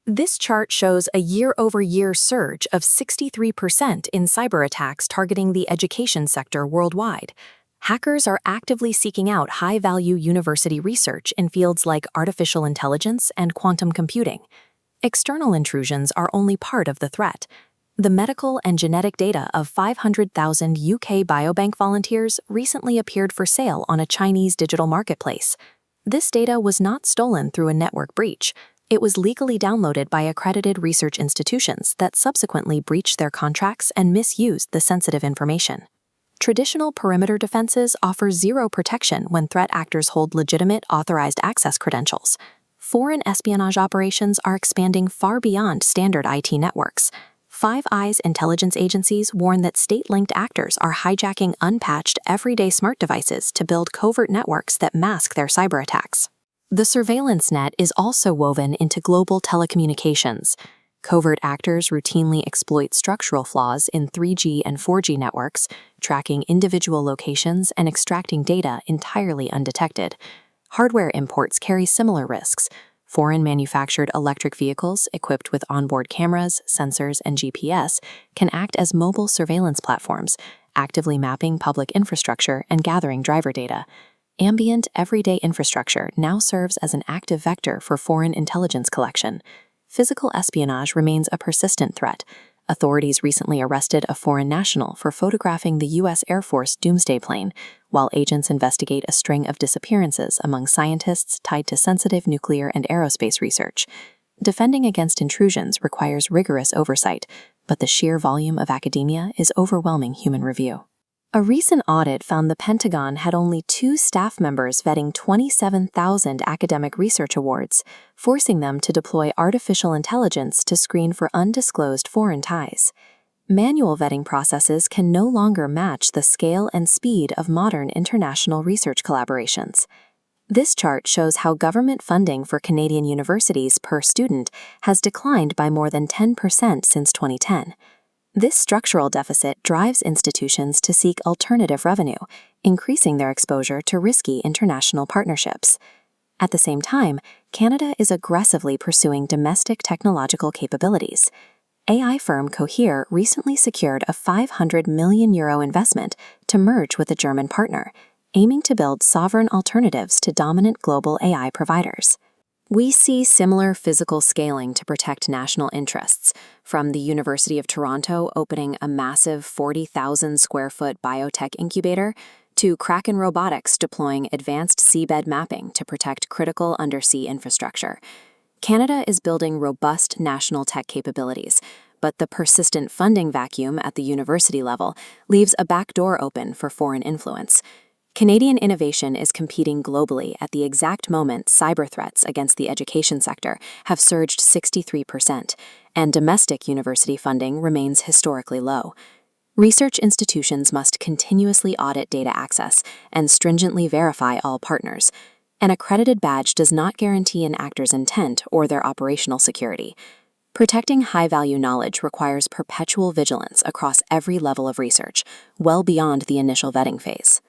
This chart shows a year-over-year surge of 63% in cyber attacks targeting the education sector worldwide. Hackers are actively seeking out high-value university research in fields like artificial intelligence and quantum computing. External intrusions are only part of the threat. The medical and genetic data of 500,000 UK Biobank volunteers recently appeared for sale on a Chinese digital marketplace. This data was not stolen through a network breach. It was legally downloaded by accredited research institutions that subsequently breached their contracts and misused the sensitive information. Traditional perimeter defenses offer zero protection when threat actors hold legitimate, authorized access credentials. Foreign espionage operations are expanding far beyond standard IT networks. Five Eyes intelligence agencies warn that state-linked actors are hijacking unpatched, everyday smart devices to build covert networks that mask their cyber attacks. The surveillance net is also woven into global telecommunications. Covert actors routinely exploit structural flaws in 3G and 4G networks, tracking individual locations and extracting data entirely undetected. Hardware imports carry similar risks. Foreign manufactured electric vehicles equipped with onboard cameras, sensors, and GPS can act as mobile surveillance platforms, actively mapping public infrastructure and gathering driver data. Ambient, everyday infrastructure now serves as an active vector for foreign intelligence collection. Physical espionage remains a persistent threat. Authorities recently arrested a foreign national for photographing the U.S. Air Force Doomsday plane, while agents investigate a string of disappearances among scientists tied to sensitive nuclear and aerospace research. Defending against intrusions requires rigorous oversight, but the sheer volume of academia is overwhelming human review. A recent audit found the Pentagon had only 2 staff members vetting 27,000 academic research awards, forcing them to deploy artificial intelligence to screen for undisclosed foreign ties. Manual vetting processes can no longer match the scale and speed of modern international research collaborations. This chart shows how government funding for Canadian universities per student has declined by more than 10% since 2010. This structural deficit drives institutions to seek alternative revenue, increasing their exposure to risky international partnerships. At the same time, Canada is aggressively pursuing domestic technological capabilities. AI firm Covert recently secured a €500 million investment to merge with a German partner, aiming to build sovereign alternatives to dominant global AI providers. We see similar physical scaling to protect national interests, from the University of Toronto opening a massive 40,000 square foot biotech incubator to Kraken Robotics deploying advanced seabed mapping to protect critical undersea infrastructure. Canada is building robust national tech capabilities, but the persistent funding vacuum at the university level leaves a backdoor open for foreign influence. Canadian innovation is competing globally at the exact moment cyber threats against the education sector have surged 63%, and domestic university funding remains historically low. Research institutions must continuously audit data access and stringently verify all partners. An accredited badge does not guarantee an actor's intent or their operational security. Protecting high-value knowledge requires perpetual vigilance across every level of research, well beyond the initial vetting phase.